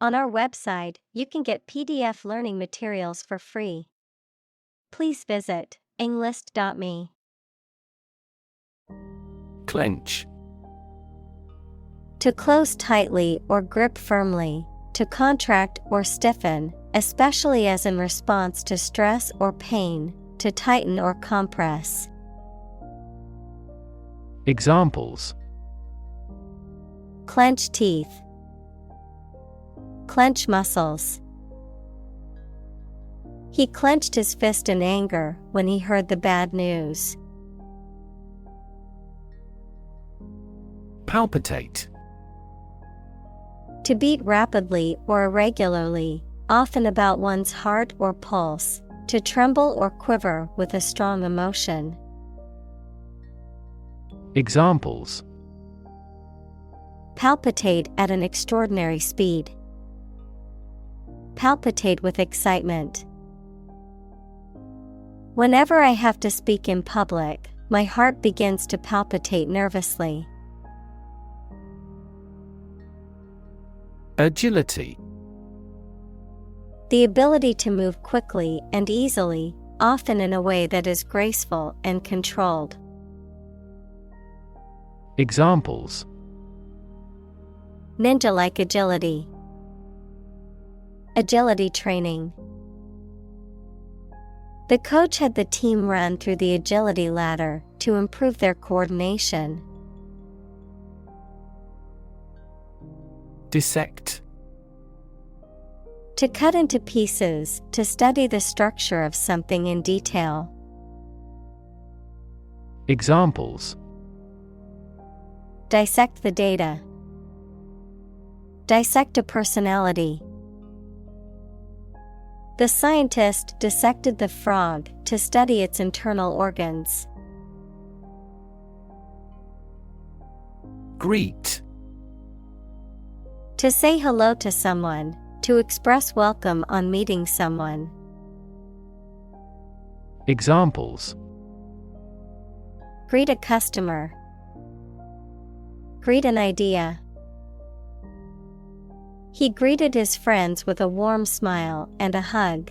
On our website, you can get PDF learning materials for free. Please visit englist.me. Clench. To close tightly or grip firmly, to contract or stiffen, especially as in response to stress or pain, to tighten or compress. Examples: Clench teeth. Clench muscles. He clenched his fist in anger when he heard the bad news. Palpitate. To beat rapidly or irregularly, often about one's heart or pulse, to tremble or quiver with a strong emotion. Examples: Palpitate at an extraordinary speed. Palpitate with excitement. Whenever I have to speak in public, my heart begins to palpitate nervously. Agility. The ability to move quickly and easily, often in a way that is graceful and controlled. Examples: Ninja-like agility. Agility training. The coach had the team run through the agility ladder to improve their coordination. Dissect. To cut into pieces, to study the structure of something in detail. Examples: Dissect the data. Dissect a personality. The scientist dissected the frog to study its internal organs. Greet. To say hello to someone, to express welcome on meeting someone. Examples: Greet a customer. Greet an idea. He greeted his friends with a warm smile and a hug.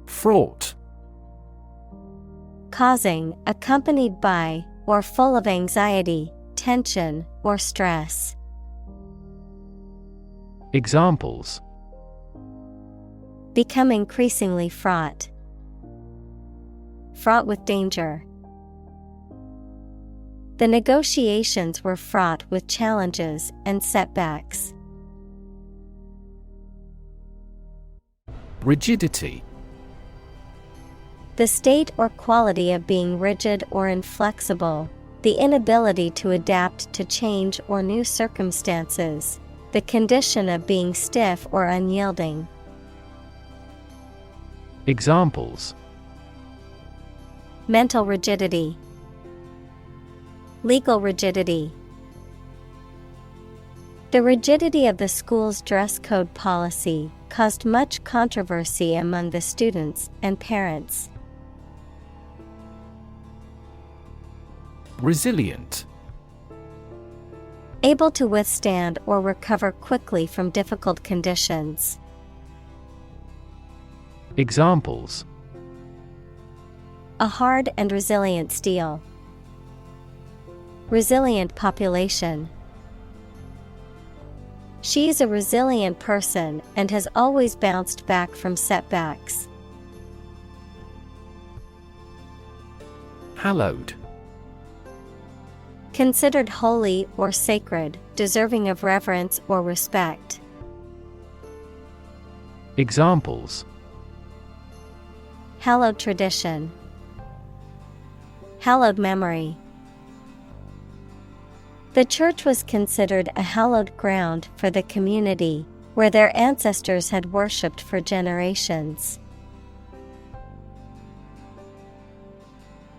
Fraught. Causing, accompanied by, or full of anxiety, tension, or stress. Examples: Become increasingly fraught. Fraught with danger. The negotiations were fraught with challenges and setbacks. Rigidity. The state or quality of being rigid or inflexible, the inability to adapt to change or new circumstances, the condition of being stiff or unyielding. Examples: Mental rigidity. Legal rigidity. The rigidity of the school's dress code policy caused much controversy among the students and parents. Resilient. Able to withstand or recover quickly from difficult conditions. Examples: A hard and resilient steel. Resilient population. She is a resilient person and has always bounced back from setbacks. Hallowed. Considered holy or sacred, deserving of reverence or respect. Examples: Hallowed tradition. Hallowed memory. The church was considered a hallowed ground for the community, where their ancestors had worshipped for generations.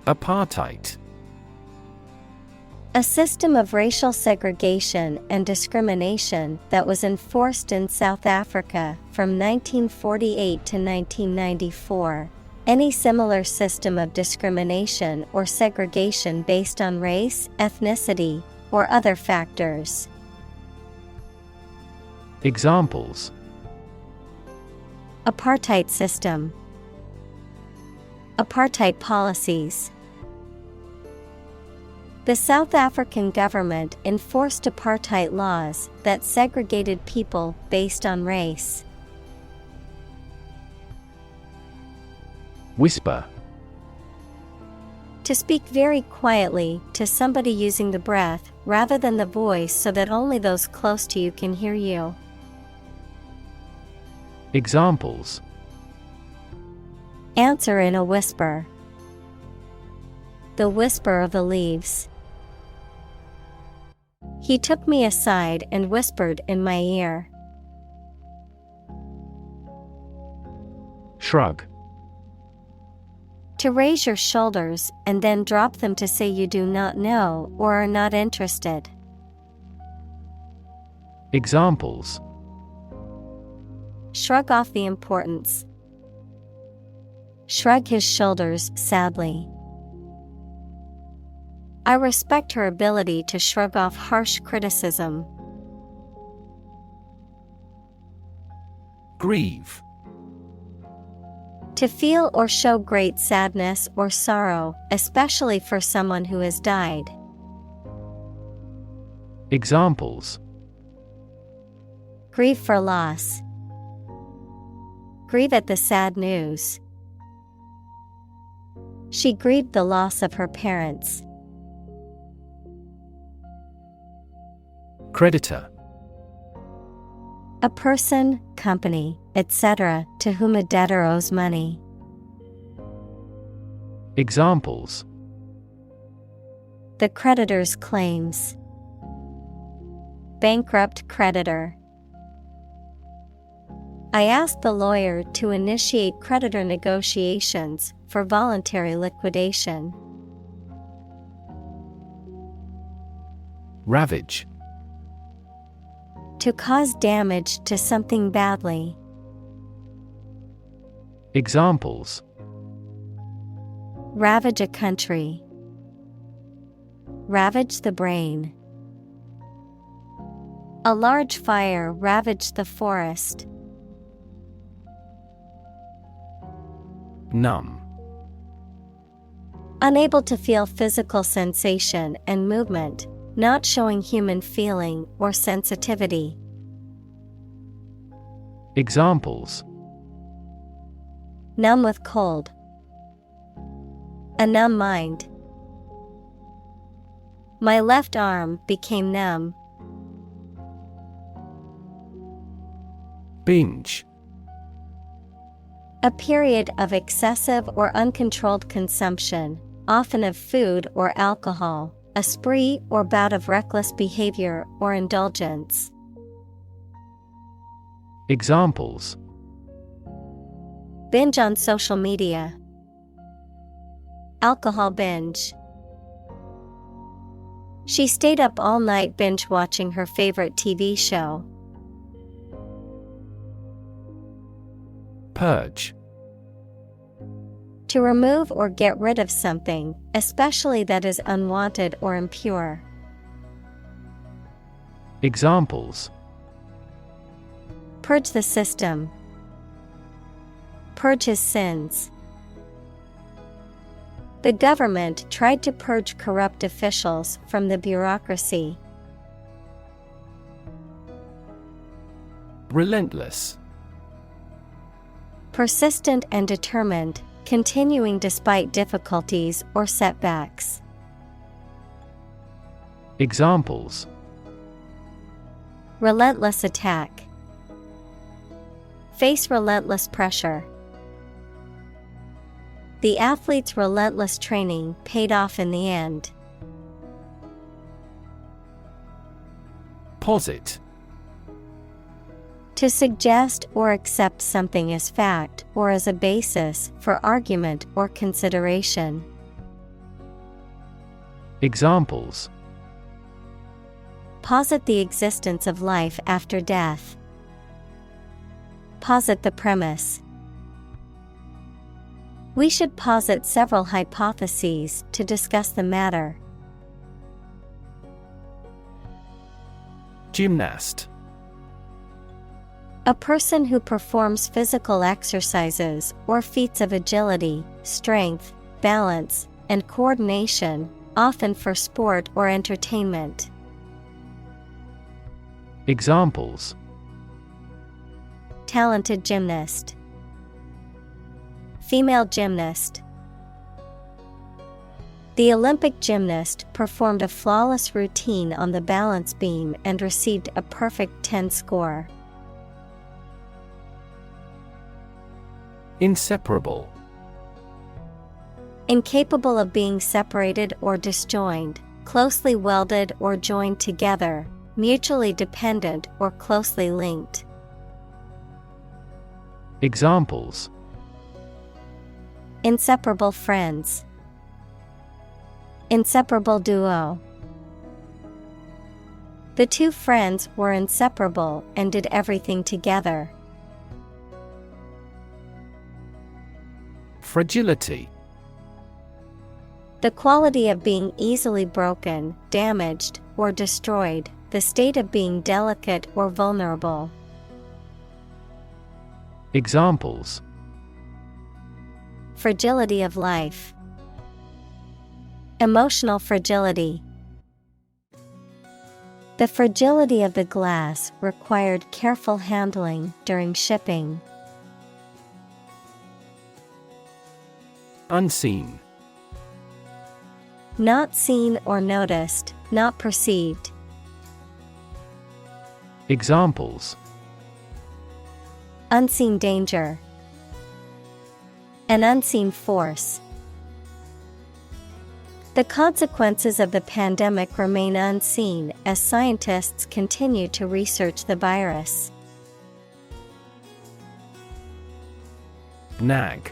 Apartheid. A system of racial segregation and discrimination that was enforced in South Africa from 1948 to 1994. Any similar system of discrimination or segregation based on race, ethnicity, or other factors. Examples: apartheid system, apartheid policies. The South African government enforced apartheid laws that segregated people based on race. Whisper. To speak very quietly to somebody using the breath rather than the voice so that only those close to you can hear you. Examples: answer in a whisper, the whisper of the leaves. He took me aside and whispered in my ear. Shrug. To raise your shoulders and then drop them to say you do not know or are not interested. Examples: shrug off the importance, shrug his shoulders sadly. I respect her ability to shrug off harsh criticism. Grieve. To feel or show great sadness or sorrow, especially for someone who has died. Examples: grieve for loss, grieve at the sad news. She grieved the loss of her parents. Creditor. A person, company, etc., to whom a debtor owes money. Examples: the creditor's claims, bankrupt creditor. I asked the lawyer to initiate creditor negotiations for voluntary liquidation. Ravage. To cause damage to something badly. Examples: ravage a country, ravage the brain. A large fire ravaged the forest. Numb. Unable to feel physical sensation and movement, not showing human feeling or sensitivity. Examples: numb with cold, a numb mind. My left arm became numb. Binge. A period of excessive or uncontrolled consumption, often of food or alcohol, a spree or bout of reckless behavior or indulgence. Examples: binge on social media, alcohol binge. She stayed up all night binge watching her favorite TV show. Purge. To remove or get rid of something, especially that is unwanted or impure. Examples: purge the system, purge his sins. The government tried to purge corrupt officials from the bureaucracy. Relentless. Persistent and determined, continuing despite difficulties or setbacks. Examples: relentless attack, face relentless pressure. The athlete's relentless training paid off in the end. Posit. To suggest or accept something as fact or as a basis for argument or consideration. Examples: posit the existence of life after death. Posit the premise. We should posit several hypotheses to discuss the matter. Gymnast. A person who performs physical exercises or feats of agility, strength, balance, and coordination, often for sport or entertainment. Examples: Talented gymnast. Female gymnast. The Olympic gymnast performed a flawless routine on the balance beam and received a perfect 10 score. Inseparable. Incapable of being separated or disjoined, closely welded or joined together, mutually dependent or closely linked. Examples: Inseparable friends. Inseparable duo. The two friends were inseparable and did everything together. Fragility. The quality of being easily broken, damaged, or destroyed, the state of being delicate or vulnerable. Examples: Fragility of life. Emotional fragility. The fragility of the glass required careful handling during shipping. Unseen. Not seen or noticed, not perceived. Examples: Unseen danger. An unseen force. The consequences of the pandemic remain unseen as scientists continue to research the virus. Nag.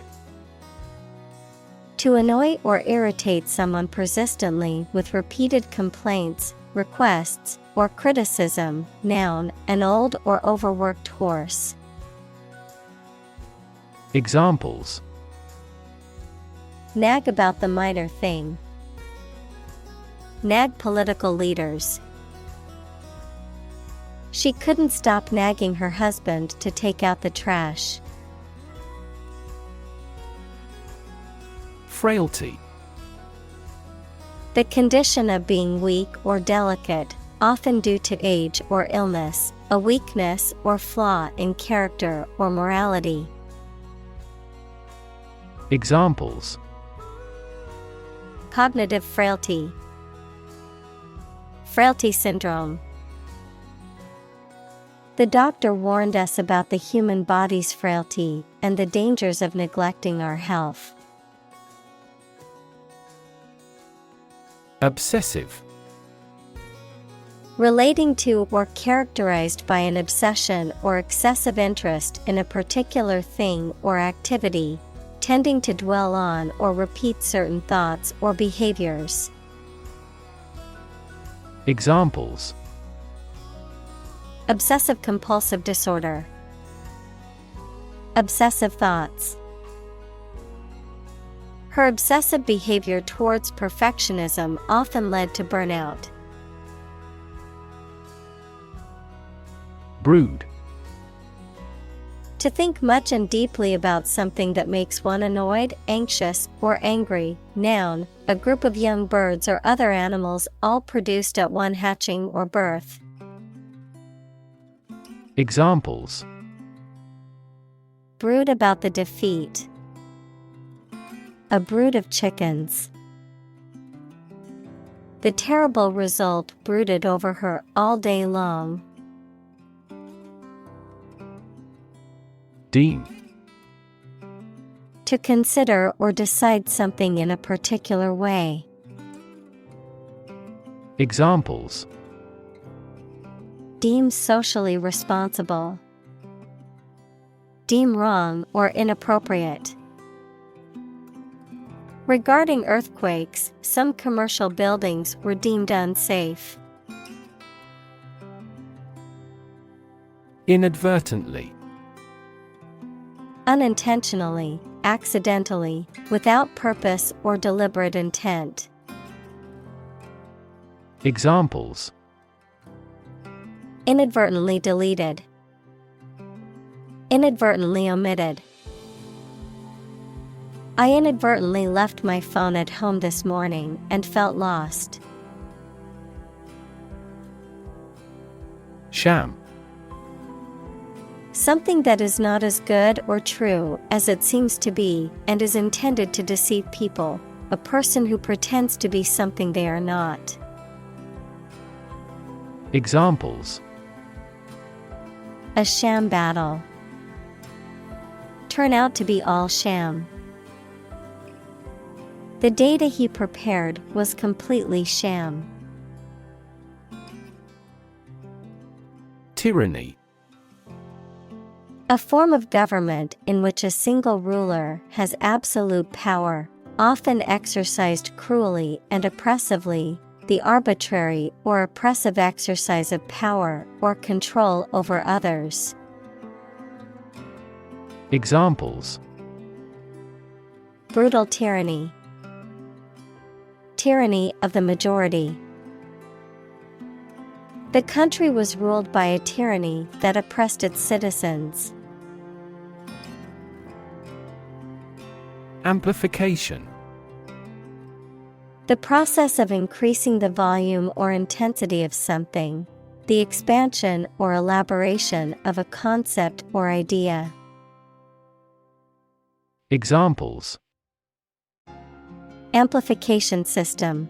To annoy or irritate someone persistently with repeated complaints, requests, or criticism. Noun, an old or overworked horse. Examples: Nag about the minor thing. Nag political leaders. She couldn't stop nagging her husband to take out the trash. Frailty. The condition of being weak or delicate, often due to age or illness, a weakness or flaw in character or morality. Examples: Cognitive frailty. Frailty syndrome. The doctor warned us about the human body's frailty and the dangers of neglecting our health. Obsessive. Relating to or characterized by an obsession or excessive interest in a particular thing or activity, tending to dwell on or repeat certain thoughts or behaviors. Examples: Obsessive compulsive disorder. Obsessive thoughts. Her obsessive behavior towards perfectionism often led to burnout. Brood. To think much and deeply about something that makes one annoyed, anxious, or angry. Noun, a group of young birds or other animals all produced at one hatching or birth. Examples: Brood about the defeat. A brood of chickens. The terrible result brooded over her all day long. Deem. To consider or decide something in a particular way. Examples: Deem socially responsible. Deem wrong or inappropriate. Regarding earthquakes, some commercial buildings were deemed unsafe. Inadvertently. Unintentionally, accidentally, without purpose or deliberate intent. Examples: Inadvertently deleted. Inadvertently omitted. I inadvertently left my phone at home this morning and felt lost. Sham. Something that is not as good or true as it seems to be and is intended to deceive people, a person who pretends to be something they are not. Examples: A sham battle. Turn out to be all sham. The data he prepared was completely sham. Tyranny. A form of government in which a single ruler has absolute power, often exercised cruelly and oppressively, the arbitrary or oppressive exercise of power or control over others. Examples: Brutal tyranny. Tyranny of the majority. The country was ruled by a tyranny that oppressed its citizens. Amplification. The process of increasing the volume or intensity of something, the expansion or elaboration of a concept or idea. Examples: Amplification system.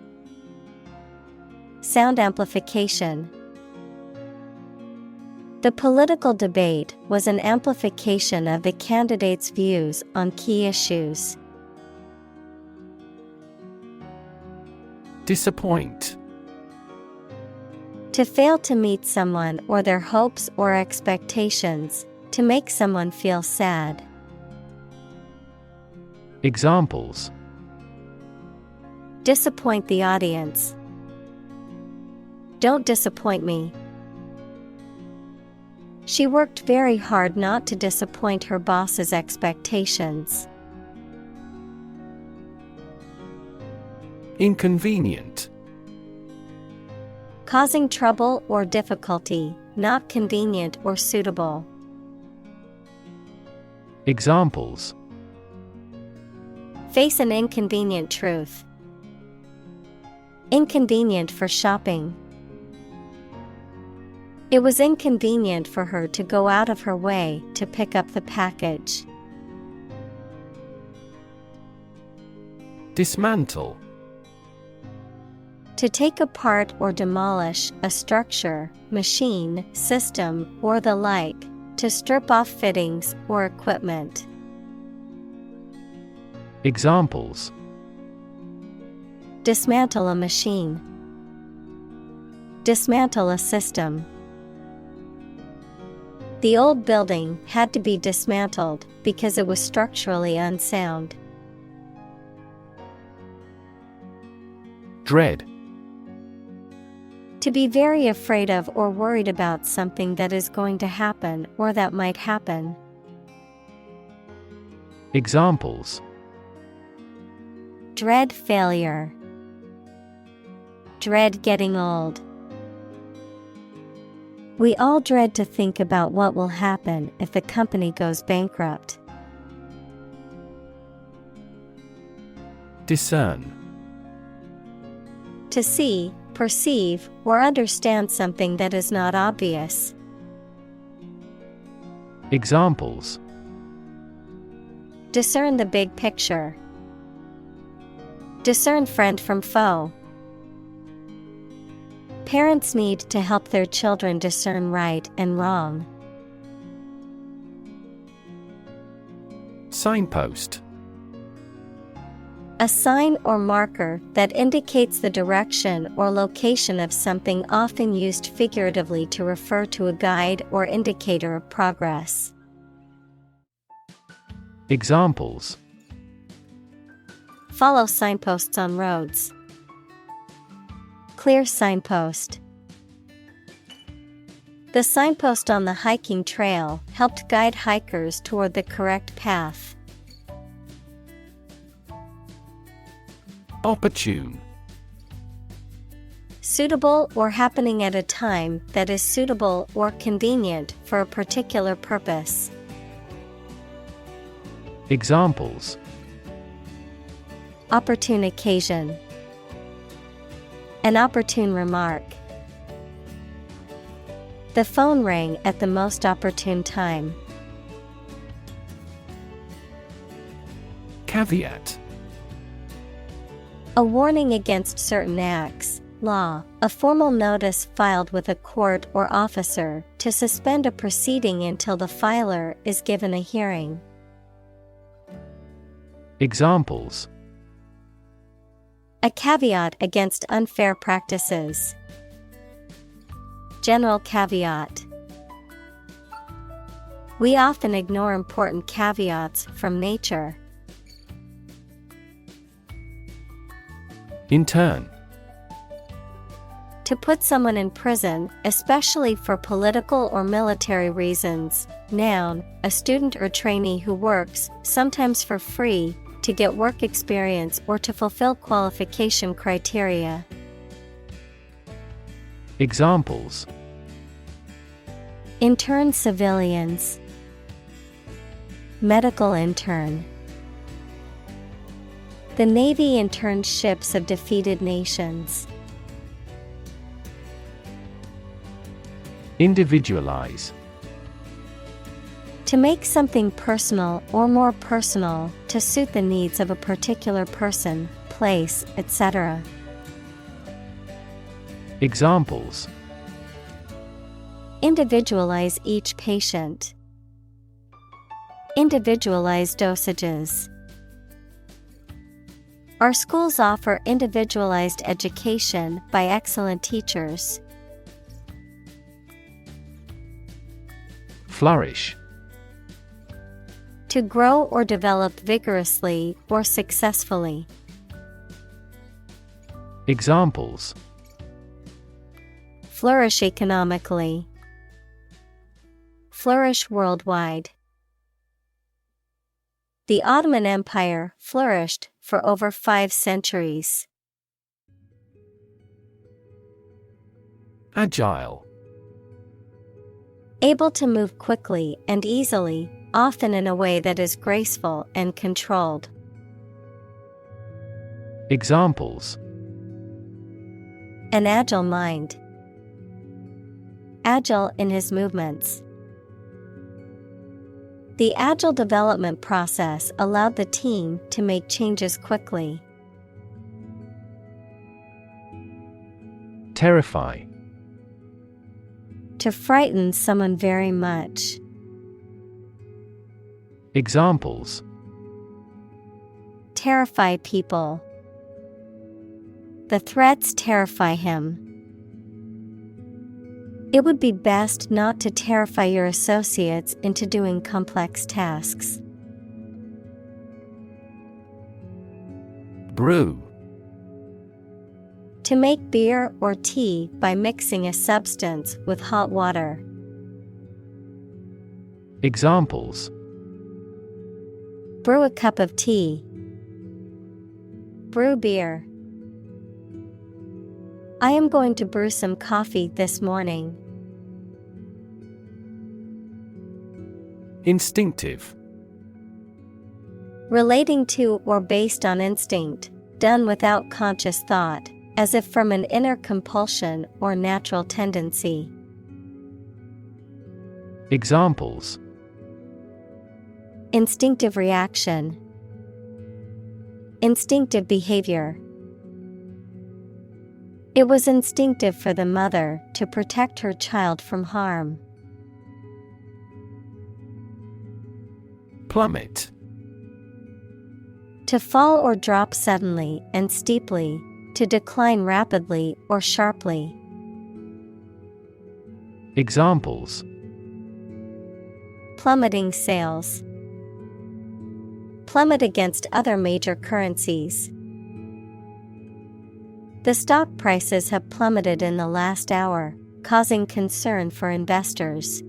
Sound amplification. The political debate was an amplification of the candidates' views on key issues. Disappoint. To fail to meet someone or their hopes or expectations, to make someone feel sad. Examples: Disappoint the audience. Don't disappoint me. She worked very hard not to disappoint her boss's expectations. Inconvenient. Causing trouble or difficulty, not convenient or suitable. Examples: Face an inconvenient truth. Inconvenient for shopping. It was inconvenient for her to go out of her way to pick up the package. Dismantle. To take apart or demolish a structure, machine, system, or the like, to strip off fittings or equipment. Examples: Dismantle a machine. Dismantle a system. The old building had to be dismantled because it was structurally unsound. Dread. To be very afraid of or worried about something that is going to happen or that might happen. Examples: Dread failure. Dread getting old. We all dread to think about what will happen if the company goes bankrupt. Discern. To see, perceive, or understand something that is not obvious. Examples: Discern the big picture. Discern friend from foe. Parents need to help their children discern right and wrong. Signpost. A sign or marker that indicates the direction or location of something, often used figuratively to refer to a guide or indicator of progress. Examples: Follow signposts on roads. Clear signpost. The signpost on the hiking trail helped guide hikers toward the correct path. Opportune. Suitable or happening at a time that is suitable or convenient for a particular purpose. Examples: opportune occasion, an opportune remark. The phone rang at the most opportune time. Caveat: a warning against certain acts, law, a formal notice filed with a court or officer to suspend a proceeding until the filer is given a hearing. Examples: a caveat against unfair practices. General caveat. We often ignore important caveats from nature. Intern: to put someone in prison, especially for political or military reasons. Noun, a student or trainee who works, sometimes for free, to get work experience or to fulfill qualification criteria. Examples: intern civilians, medical intern. The Navy interned ships of defeated nations. Individualize: to make something personal or more personal, to suit the needs of a particular person, place, etc. Examples: individualize each patient. Individualize dosages. Our schools offer individualized education by excellent teachers. Flourish: to grow or develop vigorously or successfully. Examples: flourish economically. Flourish worldwide. The Ottoman Empire flourished for over 5 centuries. Agile: able to move quickly and easily, often in a way that is graceful and controlled. Examples: an agile mind. Agile in his movements. The agile development process allowed the team to make changes quickly. Terrify: to frighten someone very much. Examples: terrify people. The threats terrify him. It would be best not to terrify your associates into doing complex tasks. Brew: to make beer or tea by mixing a substance with hot water. Examples: brew a cup of tea. Brew beer. I am going to brew some coffee this morning. Instinctive: relating to or based on instinct, done without conscious thought, as if from an inner compulsion or natural tendency. Examples: instinctive reaction. Instinctive behavior. It was instinctive for the mother to protect her child from harm. Plummet: to fall or drop suddenly and steeply, to decline rapidly or sharply. Examples: plummeting sales. Plummet against other major currencies. The stock prices have plummeted in the last hour, causing concern for investors.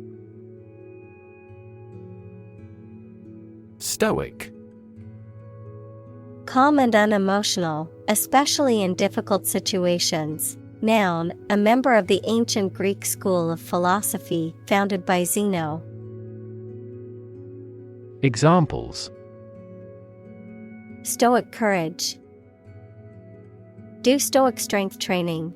Stoic: calm and unemotional, especially in difficult situations. Noun, a member of the ancient Greek school of philosophy founded by Zeno. Examples: Stoic courage. Do stoic strength training.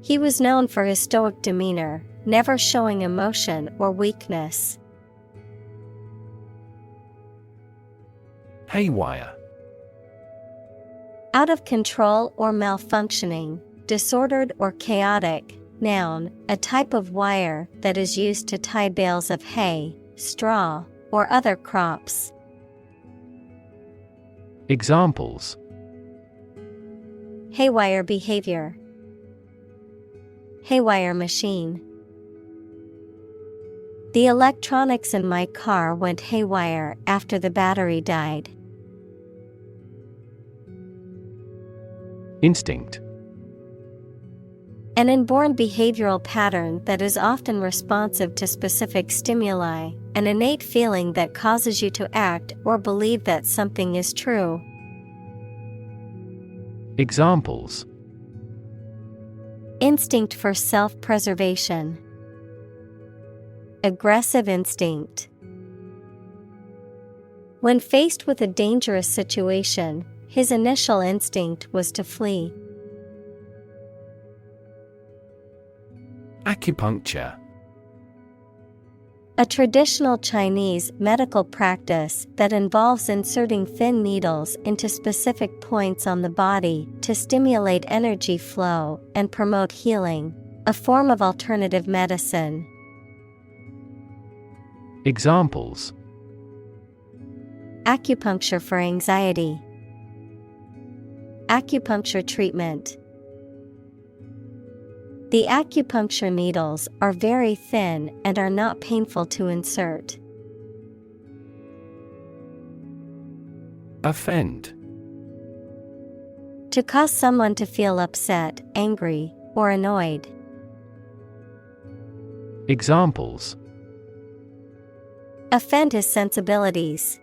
He was known for his stoic demeanor, never showing emotion or weakness. Haywire. Out of control or malfunctioning, disordered or chaotic. Noun, a type of wire that is used to tie bales of hay, straw, or other crops. Examples: Haywire behavior. Haywire machine. The electronics in my car went haywire after the battery died. Instinct. An inborn behavioral pattern that is often responsive to specific stimuli, an innate feeling that causes you to act or believe that something is true. Examples: Instinct for self-preservation. Aggressive instinct. When faced with a dangerous situation, his initial instinct was to flee. Acupuncture. A traditional Chinese medical practice that involves inserting thin needles into specific points on the body to stimulate energy flow and promote healing, a form of alternative medicine. Examples: Acupuncture for anxiety. Acupuncture treatment. The acupuncture needles are very thin and are not painful to insert. Offend. To cause someone to feel upset, angry, or annoyed. Examples: Offend his sensibilities.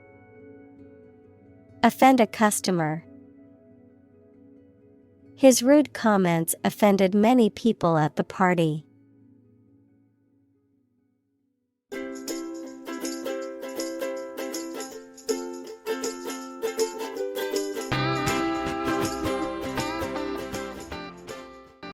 Offend a customer. His rude comments offended many people at the party.